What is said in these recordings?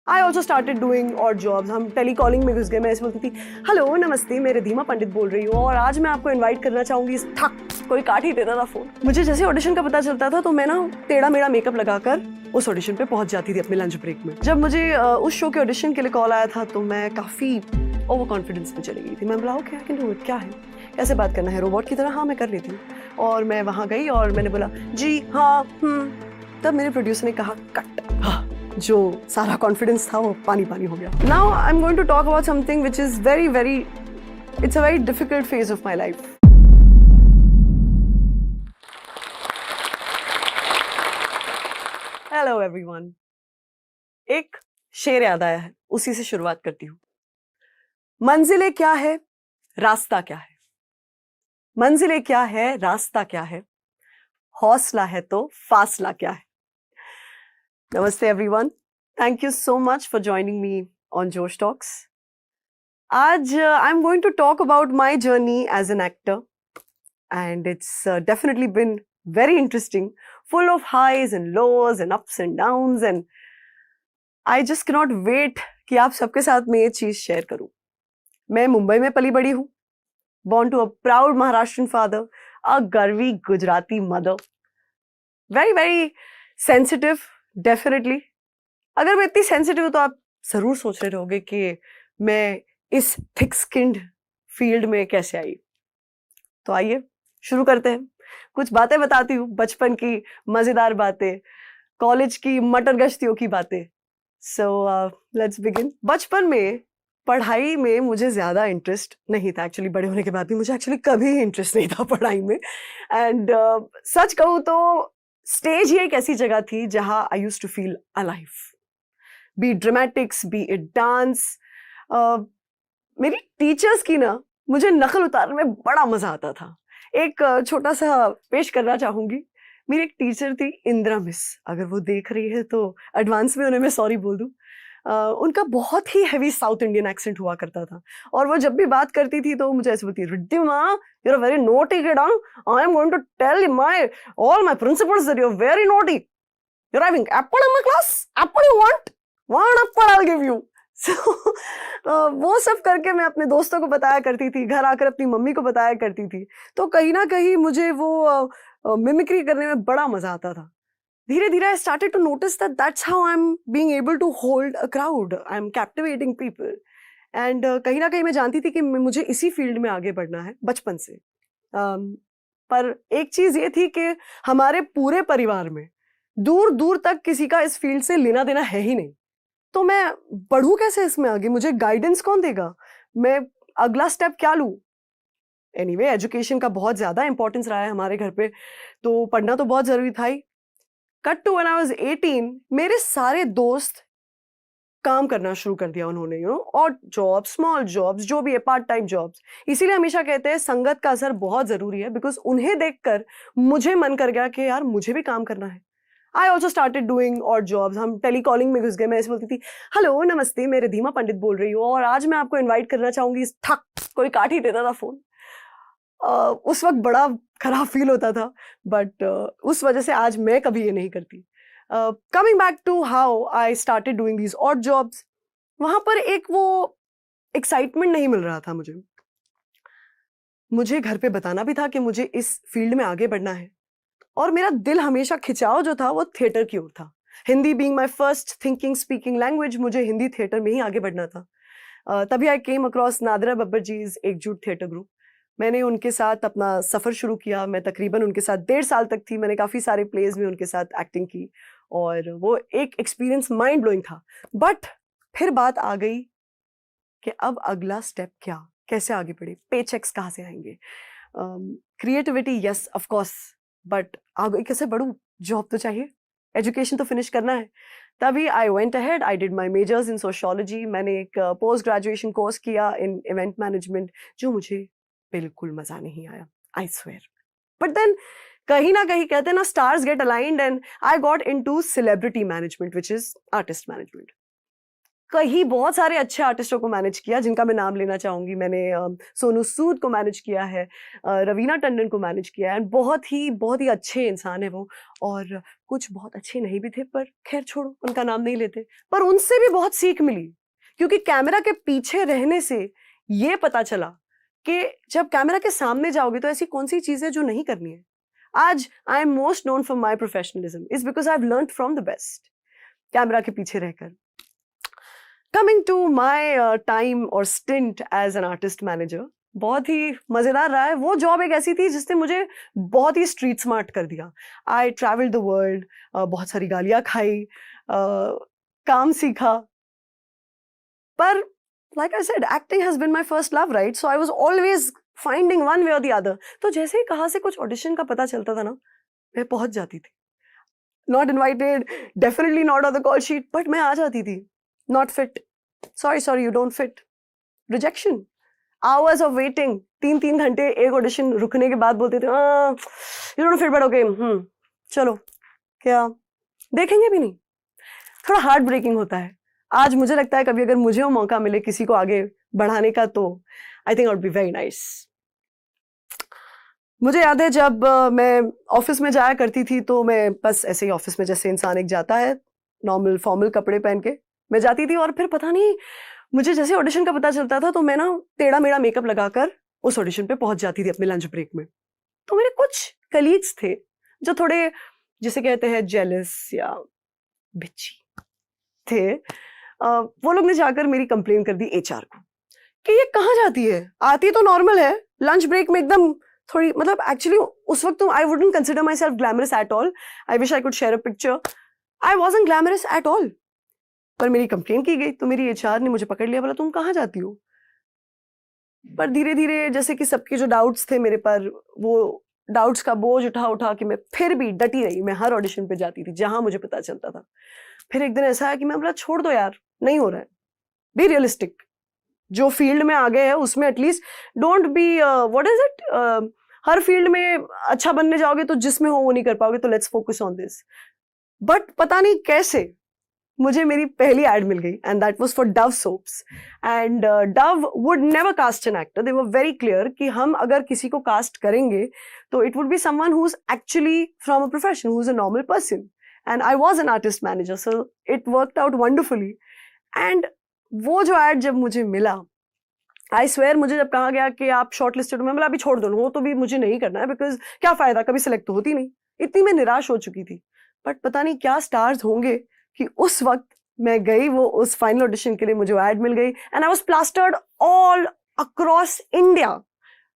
I also started doing और jobs. हम tele calling में घुस गए. मैं ऐसे बोलती थी, हेलो नमस्ते, मैं रिधिमा पंडित बोल रही हूँ और आज मैं आपको इनवाइट करना चाहूंगी. ठक, कोई काट ही देता था फोन. मुझे जैसे ऑडिशन का पता चलता था तो मैं ना टेढ़ा मेढ़ा मेकअप लगाकर उस ऑडिशन पे पहुंच जाती थी अपने लंच ब्रेक में. जब मुझे उस शो के ऑडिशन के लिए कॉल आया था तो मैं काफी ओवर कॉन्फिडेंस में चली गई थी. मैं बोला okay I can do it. क्या है, कैसे बात करना है, रोबोट की तरह? हाँ मैं कर लेती हूँ. और मैं वहां गई और मैंने बोला जी हाँ. तब मेरे प्रोड्यूसर ने कहा कट. जो सारा कॉन्फिडेंस था वो पानी पानी हो गया. Now I am going to talk about something which is very it's a very difficult phase of my life. Hello everyone. एक शेर याद आया है, उसी से शुरुआत करती हूँ. मंजिलें क्या है, रास्ता क्या है. मंजिलें क्या है, रास्ता क्या है, हौसला है तो फासला क्या है. नमस्ते everyone. Thank you so much for joining me on Josh Talks. आज I am going to talk about my journey as an actor and it's definitely been very interesting, full of highs and lows and ups and downs, and I just cannot wait कि आप सबके साथ मैं ये चीज share करूं. मैं मुंबई में पली बड़ी हूं, born to a proud Maharashtrian father, a गर्वी Gujarati mother, very sensitive definitely. अगर मैं इतनी सेंसिटिव हूं तो आप जरूर सोच रहे होगे कि मैं इस थिक स्किन्ड फील्ड में कैसे आई. तो आइए शुरू करते हैं. कुछ बातें बताती हूँ, बचपन की मजेदार बातें, कॉलेज की मटर गश्तियों की बातें. So let's begin. बचपन में पढ़ाई में मुझे ज्यादा इंटरेस्ट नहीं था. एक्चुअली बड़े होने के बाद भी मुझे एक्चुअली कभी इंटरेस्ट नहीं था पढ़ाई में. एंड सच कहूँ तो स्टेज ही एक ऐसी जगह थी जहां I used to feel alive. Be dramatics, be it dance. मेरी टीचर्स की ना मुझे नकल उतारने में बड़ा मजा आता था. एक छोटा सा पेश करना चाहूंगी. मेरी एक टीचर थी इंदिरा मिस. अगर वो देख रही है तो एडवांस में उन्हें मैं सॉरी बोल दूं. उनका बहुत ही हैवी साउथ इंडियन एक्सेंट हुआ करता था और वो जब भी बात करती थी तो मुझे ऐसे बोलती, Riddhima you are very naughty kid. I am going to tell my all my principals that you are very naughty. You are having apple in my class. Apple you want? One apple I will give you. वो सब करके मैं अपने दोस्तों को बताया करती थी, घर आकर अपनी मम्मी को बताया करती थी. तो कहीं ना कहीं मुझे वो मिमिक्री करने में बड़ा मजा आता था. धीरे धीरे I started to notice that that's how I am being able to hold a crowd. I am captivating people. And कहीं ना कहीं मैं जानती थी कि मुझे इसी फील्ड में आगे बढ़ना है बचपन से. पर एक चीज ये थी कि हमारे पूरे परिवार में दूर दूर तक किसी का इस फील्ड से लेना देना है ही नहीं. तो मैं बढ़ूं कैसे इसमें आगे? मुझे गाइडेंस कौन देगा? मैं अगला स्टेप क्या लूं? एनीवे, एजुकेशन का बहुत ज्यादा इंपॉर्टेंस रहा है हमारे घर पे, तो पढ़ना तो बहुत जरूरी था ही. Cut to when I was 18, मेरे सारे दोस्त काम करना शुरू कर दिया उन्होंने. और जॉब, स्मॉल जॉब्स, जो भी है, पार्ट टाइम जॉब्स. इसीलिए हमेशा कहते हैं संगत का असर बहुत जरूरी है, बिकॉज उन्हें देखकर मुझे मन कर गया कि यार मुझे भी काम करना है. आई ऑल्सो स्टार्टेड डूइंग और जॉब्स. हम टेली कॉलिंग में घुस गए. मैं ऐसे बोलती थी, हेलो नमस्ते, मैं रिधिमा पंडित बोल रही हूँ और आज मैं आपको इनवाइट करना चाहूंगी. ठक, कोई काट ही देता था फोन. उस वक्त बड़ा खराब फील होता था, बट उस वजह से आज मैं कभी ये नहीं करती. Coming back to how I started doing these odd jobs, वहां पर एक वो एक्साइटमेंट नहीं मिल रहा था मुझे. मुझे घर पे बताना भी था कि मुझे इस फील्ड में आगे बढ़ना है और मेरा दिल हमेशा खिंचाव जो था वो थिएटर की ओर था. Hindi being my first thinking speaking language, मुझे हिंदी थिएटर में ही आगे बढ़ना था. तभी आई केम अक्रॉस नादिरा बब्बर जीज एकजुट थिएटर ग्रुप. मैंने उनके साथ अपना सफर शुरू किया. मैं तकरीबन उनके साथ 1.5 साल तक थी. मैंने काफी सारे प्लेज में उनके साथ एक्टिंग की और वो एक एक्सपीरियंस माइंड ब्लोइंग था. बट फिर बात आ गई कि अब अगला स्टेप क्या, कैसे आगे बढ़े, पे चेक्स कहाँ से आएंगे, creativity yes of course, but आगे कैसे बढ़ूं? जॉब तो चाहिए, एजुकेशन तो फिनिश करना है. तभी I went ahead, I did my measures in sociology. मैंने एक पोस्ट ग्रेजुएशन कोर्स किया इन इवेंट मैनेजमेंट, जो मुझे बिल्कुल मजा नहीं आया, आई स्वेयर. बट देन कहीं ना कहीं कहते हैं ना, stars get aligned and I got into celebrity management, which is artist management. कई बहुत सारे अच्छे आर्टिस्टों को मैनेज किया, जिनका मैं नाम लेना चाहूँगी। मैंने सोनू सूद को मैनेज किया है, रवीना टंडन को मैनेज किया है। बहुत ही अच्छे इंसान है वो, और कुछ बहुत अच्छे नहीं भी थे, पर खैर छोड़ो, उनका नाम नहीं लेते। पर उनसे भी बहुत सीख मिली, क्योंकि कैमरा के पीछे रहने से ये पता चला कि जब कैमरा के सामने जाओगे तो ऐसी कौन सी चीज़ें जो नहीं करनी है। आज I am most known for my professionalism is because I have learn from the best, camera के पीछे रहकर। कमिंग टू माई टाइम और stint as an artist manager, बहुत ही मज़ेदार रहा है। वो जॉब एक ऐसी थी जिसने मुझे बहुत ही स्ट्रीट स्मार्ट कर दिया। आई ट्रैवल्ड द वर्ल्ड, बहुत सारी गालियाँ खाई, काम सीखा। पर like I said, acting has been my first love, right? So I was always finding one way or the other. तो जैसे ही कहाँ से कुछ ऑडिशन का पता चलता था ना, मैं पहुंच जाती थी। Not invited, definitely not on the call sheet, but मैं आ जाती थी। Not fit. Sorry, you don't fit. Rejection. Hours of waiting. 3 घंटे एक ऑडिशन रुकने के बाद बोलते थे, you don't fit, but okay. चलो, क्या देखेंगे भी नहीं। थोड़ा हार्ट ब्रेकिंग होता है। आज मुझे लगता है कभी अगर मुझे वो मौका मिले किसी को आगे बढ़ाने का, तो I think it would be very nice. मुझे याद है जब मैं ऑफिस में जाया करती थी, तो मैं बस ऐसे ही ऑफिस में जैसे इंसान एक जाता है, नॉर्मल फॉर्मल कपड़े पहन के मैं जाती थी। और फिर पता नहीं मुझे जैसे ऑडिशन का पता चलता था, तो मैं ना टेढ़ा मेढ़ा मेकअप लगाकर उस ऑडिशन पे पहुंच जाती थी अपने लंच ब्रेक में। तो मेरे कुछ कलीग्स थे जो थोड़े, जिसे कहते हैं जेलस या बिच्ची थे। वो लोग ने जाकर मेरी कंप्लेन कर दी एचआर को कि ये कहाँ जाती है, आती तो नॉर्मल है, लंच ब्रेक में एकदम थोड़ी, मतलब एक्चुअली उस वक्त तो I wouldn't consider my self glamorous at all. I wish I could share a picture. I wasn't glamorous at all. पर मेरी कंप्लेन की गई, तो मेरी एचआर ने मुझे पकड़ लिया, बोला तुम कहाँ जाती हो। पर धीरे धीरे जैसे कि सबके जो डाउट्स थे मेरे पर, वो डाउट्स का बोझ उठा उठा के मैं फिर भी डटी रही। मैं हर ऑडिशन पे जाती थी जहां मुझे पता चलता था। फिर एक दिन ऐसा है कि मैं बोला छोड़ दो यार, नहीं हो रहा है, बी रियलिस्टिक। जो फील्ड में आ गए हैं उसमें at least don't be what is it, her field में अच्छा बनने जाओगे तो जिसमें हो वो नहीं कर पाओगे, तो let's focus on this. But पता नहीं कैसे मुझे मेरी पहली एड मिल गई, and that was for Dove soaps. And Dove would never cast an actor. They were very clear कि हम अगर किसी को कास्ट करेंगे तो it would be someone who is actually from a profession, who is a normal person. And I was an artist manager, so it worked out wonderfully. And वो जो ad जब मुझे मिला, I swear मुझे जब कहा गया कि आप शॉर्टलिस्टेड हो, मैं बोला अभी छोड़ दो, वो तो भी मुझे नहीं करना है, बिकॉज क्या फायदा, कभी सिलेक्ट तो होती नहीं। इतनी मैं निराश हो चुकी थी। बट पता नहीं क्या स्टार्स होंगे कि उस वक्त मैं गई वो उस फाइनल ऑडिशन के लिए, मुझे एड मिल गई, and I was plastered all across India,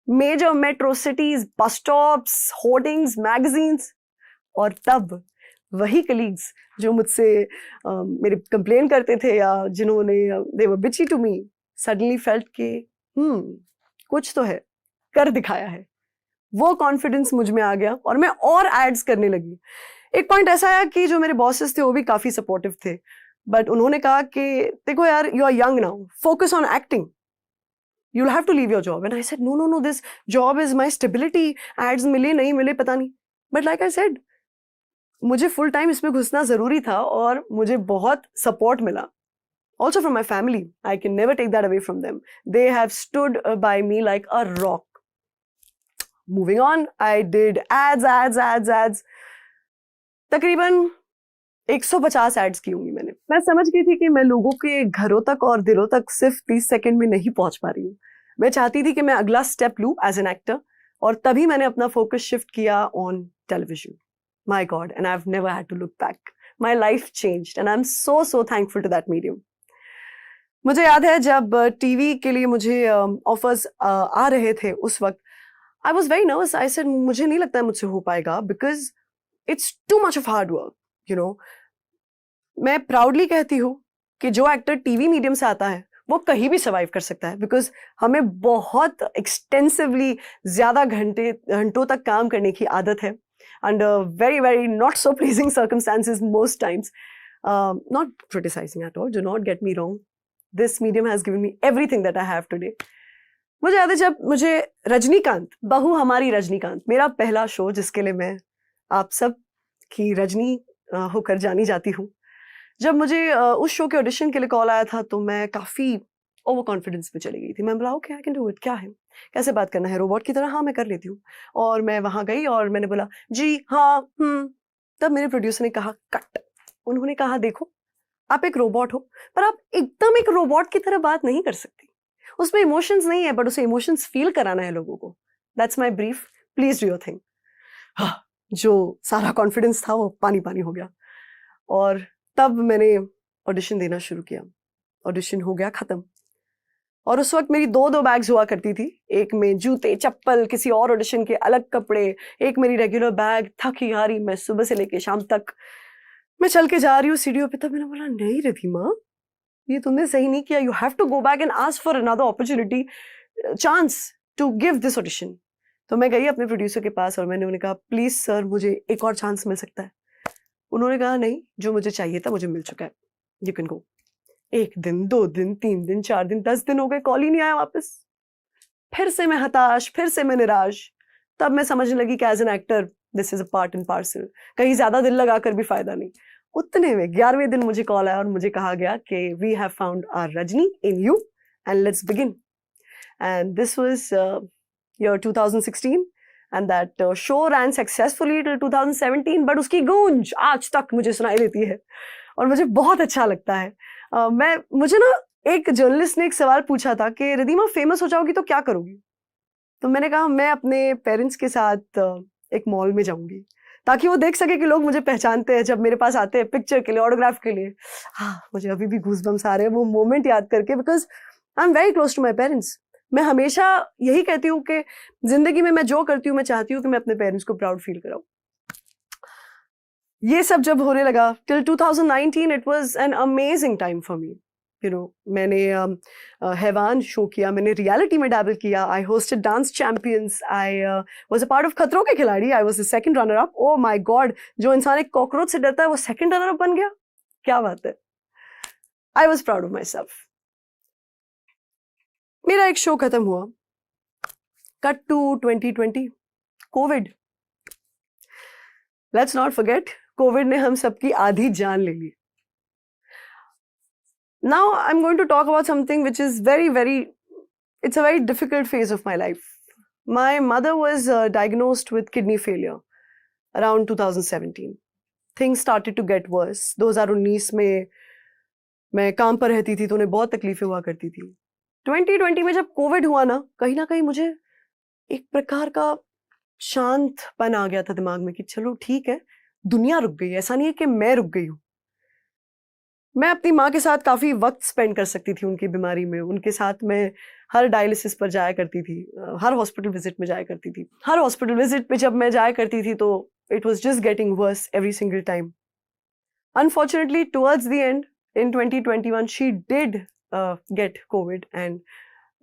major metro cities, bus stops, hoardings, magazines. और तब वही कलीग्स जो मुझसे मेरे कंप्लेन करते थे, या जिन्होंने दे वर बिची टू मी, सडनली फेल्ट के कुछ तो है, कर दिखाया है। वो कॉन्फिडेंस मुझ में आ गया और मैं और एड्स करने लगी। एक पॉइंट ऐसा आया कि जो मेरे बॉसेस थे वो भी काफी सपोर्टिव थे, बट उन्होंने कहा कि देखो यार, you are young now, focus on acting, you will have to leave your job. And I said no, this job is my stability, ads मिले नहीं मिले पता नहीं। बट लाइक आई सेड, मुझे फुल टाइम इसमें घुसना जरूरी था और मुझे बहुत सपोर्ट मिला। Also from my family, I can never take that away from them. They have stood by me like a rock. Moving on, I did ads. तकरीबन 150 एड्स की होंगी मैंने। मैं समझ गई थी कि मैं लोगों के घरों तक और दिलों तक सिर्फ 30 सेकंड में नहीं पहुंच पा रही हूँ। मैं चाहती थी कि मैं अगला स्टेप लूँ एज एन एक्टर, और तभी मैंने अपना फोकस शिफ्ट किया on television. My God, and I've never had to look back. My life changed, and I'm so thankful to that medium. मुझे याद है जब टीवी के लिए मुझे ऑफर्स आ रहे थे उस वक्त, I was very nervous. I said मुझे नहीं लगता है मुझसे हो पाएगा, because it's too much of hard work, you know. मैं प्राउडली कहती हूँ कि जो एक्टर टीवी मीडियम से आता है वो कहीं भी सर्वाइव कर सकता है, बिकॉज हमें बहुत एक्सटेंसिवली ज्यादा घंटों तक काम करने की आदत है, under very not so pleasing circumstances most times. Not criticizing at all, do not get me wrong. This medium has given me everything that I have today. मुझे याद है जब मुझे रजनीकांत, बहू हमारी रजनीकांत, मेरा पहला शो जिसके लिए मैं आप सब की रजनी होकर जानी जाती हूँ, जब मुझे उस शो के ऑडिशन के लिए कॉल आया था तो मैं काफ़ी ओवर कॉन्फिडेंस में चली गई थी। मैं बोला okay I can do it, क्या है, कैसे बात करना है रोबोट की तरह, हाँ मैं कर लेती हूँ। और मैं वहाँ गई और मैंने बोला जी हाँ तब मेरे प्रोड्यूसर ने कहा कट। उन्होंने कहा देखो आप एक रोबोट हो पर आप एकदम एक रोबोट की तरह बात नहीं कर सकती, उसमें इमोशंस नहीं है बट उसे इमोशंस फील कराना है लोगों को। That's my brief, please do your thing. हाँ, जो सारा कॉन्फिडेंस था वो पानी पानी हो गया। और तब मैंने ऑडिशन देना शुरू किया। ऑडिशन हो गया खत्म। और उस वक्त मेरी दो बैग्स हुआ करती थी, एक में जूते चप्पल किसी और ऑडिशन के अलग कपड़े, एक मेरी रेगुलर बैग। थकी हारी मैं सुबह से लेके शाम तक मैं चल के जा रही हूँ सीढ़ियों पे। तब मैंने बोला नहीं रिद्धिमा, ये तुमने सही नहीं किया, you have to go back and ask for another opportunity, chance to give this audition. तो मैं गई अपने प्रोड्यूसर के पास और मैंने उन्हें कहा प्लीज सर मुझे एक और चांस मिल सकता है। उन्होंने कहा नहीं, जो मुझे चाहिए था मुझे मिल चुका है, यू कैन गो। 1 दिन 2 दिन 3 दिन 4 दिन 10 दिन हो गए, कॉल ही नहीं आया वापस। फिर से मैं हताश, फिर से मैं निराश। तब मैं समझने लगी कि as an actor this is a part and parcel, कहीं ज्यादा दिल लगाकर भी फायदा नहीं। उतने में 11वें दिन मुझे कॉल आया और मुझे कहा गया कि we have found our Rajni in you and let's begin. And this was year 2016 and that show ran successfully till 2017, but उसकी गूंज आज तक मुझे सुनाई देती है और मुझे बहुत अच्छा लगता है। मुझे ना एक जर्नलिस्ट ने एक सवाल पूछा था कि रिद्धिमा फेमस हो जाओगी तो क्या करोगी? तो मैंने कहा मैं अपने पेरेंट्स के साथ एक मॉल में जाऊंगी ताकि वो देख सके कि लोग मुझे पहचानते हैं जब मेरे पास आते हैं पिक्चर के लिए, ऑटोग्राफ के लिए। हाँ, मुझे अभी भी गूज़बम्स आ रहे हैं वो मोमेंट याद करके, because I am very close to my parents. मैं हमेशा यही कहती हूँ कि जिंदगी में मैं जो करती हूँ मैं चाहती हूँ कि मैं अपने पेरेंट्स को प्राउड फील कराऊं। ये सब जब होने लगा till 2019 it was an amazing time for me. You know, मैंने हैवान शो किया, मैंने रियलिटी में डैबल किया, आई hosted dance champions, I was a part of खतरों के खिलाड़ी, I was the second runner up. Oh my God, जो इंसान एक कॉकरोच से डरता है वो सेकंड रनर अप बन गया, क्या बात है। I was proud of myself. मेरा एक शो खत्म हुआ, cut to 2020, Covid. Let's not forget, Covid ने हम सबकी आधी जान ले ली। Now I'm going to talk about something which is it's a very difficult phase of my life. My mother was diagnosed with kidney failure around 2017. Things started to get worse. 2019 में मैं काम पर रहती थी तो उन्हें बहुत तकलीफें हुआ करती थी। 2020 में जब कोविड हुआ ना कहीं मुझे एक प्रकार का शांतपन आ गया था दिमाग में कि चलो ठीक है, दुनिया रुक गई, ऐसा नहीं है कि मैं रुक गई हूँ। मैं अपनी माँ के साथ काफ़ी वक्त स्पेंड कर सकती थी उनकी बीमारी में। उनके साथ मैं हर डायलिसिस पर जाया करती थी, हर हॉस्पिटल विजिट में जाया करती थी। हर हॉस्पिटल विजिट पे जब मैं जाया करती थी तो it was just getting worse every single time. Unfortunately towards the end in 2021 she did get COVID and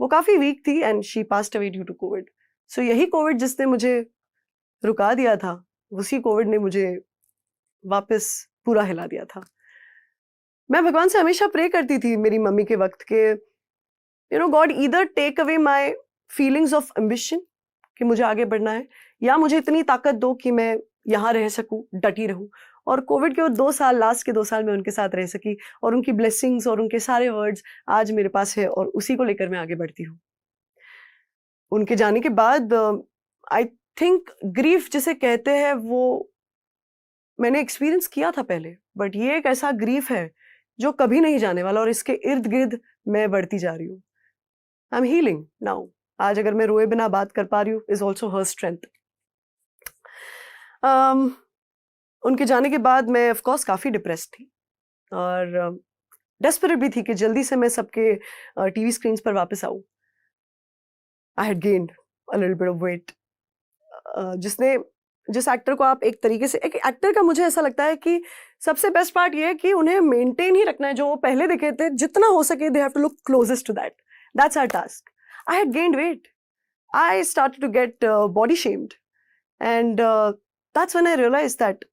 वो काफ़ी वीक थी and she passed away due to COVID. So यही कोविड जिसने मुझे रुका दिया था, उसी कोविड ने मुझे वापस पूरा हिला दिया था। मैं भगवान से हमेशा प्रे करती थी मेरी मम्मी के वक्त के, you know, God either take away my feelings of ambition कि मुझे आगे बढ़ना है, या मुझे इतनी ताकत दो कि मैं यहाँ रह सकूं, डटी रहूं। और कोविड के वो 2 साल, लास्ट के 2 साल में उनके साथ रह सकी और उनकी ब्लेसिंग्स और उनके सारे वर्ड्स आज मेरे पास है और उसी को लेकर मैं आगे बढ़ती हूँ। उनके जाने के बाद आई थिंक ग्रीफ जिसे कहते हैं वो मैंने एक्सपीरियंस किया था पहले, बट ये एक ऐसा ग्रीफ है जो कभी नहीं जाने वाला और इसके इर्द गिर्द मैं बढ़ती जा रही हूँ। I am healing now. आज अगर मैं रोए बिना बात कर पा रही हूँ इज ऑल्सो हर स्ट्रेंथ। उनके जाने के बाद मैं ऑफ कोर्स काफ़ी डिप्रेस्ड थी और डेस्परेट भी थी कि जल्दी से मैं सबके टीवी स्क्रीन पर वापस आऊँ। I had gained a little bit of weight. जिस एक्टर को आप एक तरीके से, एक एक्टर का मुझे ऐसा लगता है कि सबसे बेस्ट पार्ट ये है कि उन्हें मेंटेन ही रखना है जो वो पहले दिखे थे, जितना हो सके they have to look closest to that, that's our task. I had gained weight, I started to get body shamed and that's when I realized that,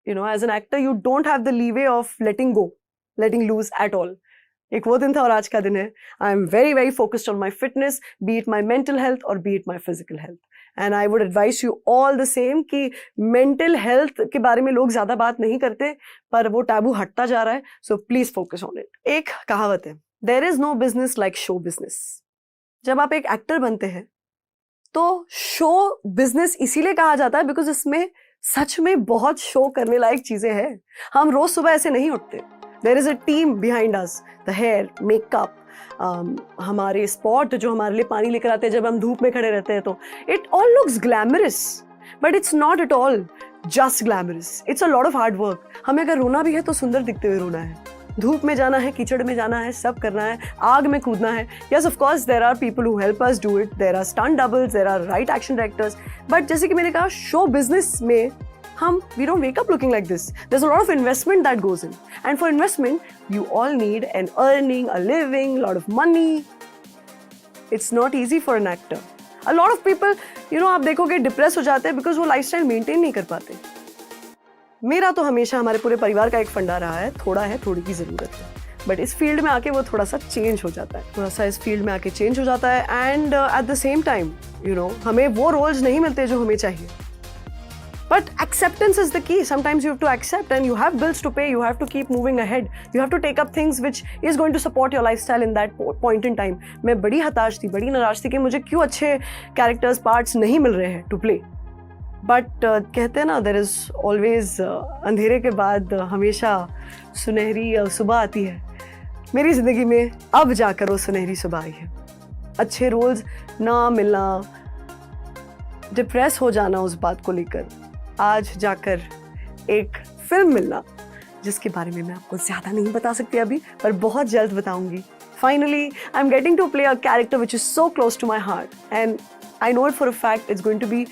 you know, as an actor you don't have the leeway of letting loose at all. एक वो दिन था और आज का दिन है। I am very very focused on my fitness, be it my mental health or be it my physical health. And I would advise you all the same कि मेंटल हेल्थ के बारे में लोग ज्यादा बात नहीं करते, पर वो टैबू हटता जा रहा है, so please focus on it. एक कहावत है, there is no business like show business. जब आप एक एक्टर बनते हैं तो शो बिजनेस इसीलिए कहा जाता है बिकॉज इसमें सच में बहुत शो करने लायक चीजें हैं। हम रोज सुबह ऐसे नहीं उठते। There is a team behind us, the hair, makeup, हमारे स्पॉट जो हमारे लिए पानी लेकर आते हैं जब हम धूप में खड़े रहते हैं, तो it all looks glamorous, but it's not at all just glamorous, it's a lot of hard work. हमें अगर रोना भी है तो सुंदर दिखते हुए रोना है, धूप में जाना है, कीचड़ में जाना है, सब करना है, आग में कूदना है। Yes of course there are people who help us do it, there are stunt doubles, there are right action directors, but जैसे कि मैंने कहा शो बिजनेस में हम we don't wake up looking like this. There's a lot of investment that goes in, and for investment you all need an earning, a living, a lot of money. It's not easy for an actor. A lot of people, आप देखोगे depress हो जाते हैं because वो lifestyle maintain नहीं कर पाते। मेरा तो हमेशा हमारे पूरे परिवार का एक फंडा रहा है, थोड़ा है, थोड़ी की जरूरत है, बट इस फील्ड में आके वो थोड़ा सा चेंज हो जाता है, थोड़ा सा इस फील्ड में आके चेंज हो जाता है, and at the same time हमें वो रोल्स नहीं मिलते जो हमें चाहिए। But acceptance is the key. Sometimes you have to accept, and you have bills to pay. You have to keep moving ahead. You have to take up things which is going to support your lifestyle in that point in time. मैं बड़ी हताश थी, बड़ी नाराज थी कि मुझे क्यों अच्छे कैरेक्टर्स, पार्ट्स नहीं मिल रहे हैं टू प्ले। बट कहते हैं ना, देयर इज ऑलवेज अंधेरे के बाद हमेशा सुनहरी सुबह आती है। मेरी जिंदगी में अब जाकर वो सुनहरी सुबह आई है। अच्छे रोल्स ना मिलना, डिप्रेस हो जाना उस बात को लेकर, आज जाकर एक फिल्म मिलना जिसके बारे में मैं आपको ज्यादा नहीं बता सकती अभी, पर बहुत जल्द बताऊंगी। Finally I am getting to play a character which is so close to my heart, and I know it for a fact it's going to be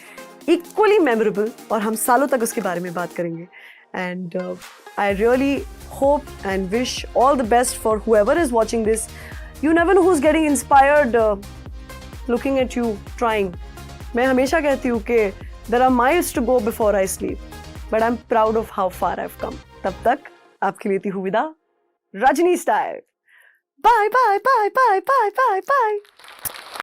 equally memorable, और हम सालों तक उसके बारे में बात करेंगे। And I really hope and wish all the best for whoever is watching this. You never know who's getting inspired looking at you trying. मैं हमेशा कहती हूँ कि there are miles to go before I sleep, but I'm proud of how far I've come. तब तक आपके लिए थी हूँ विदा, Rajni style. Bye bye bye bye bye bye bye.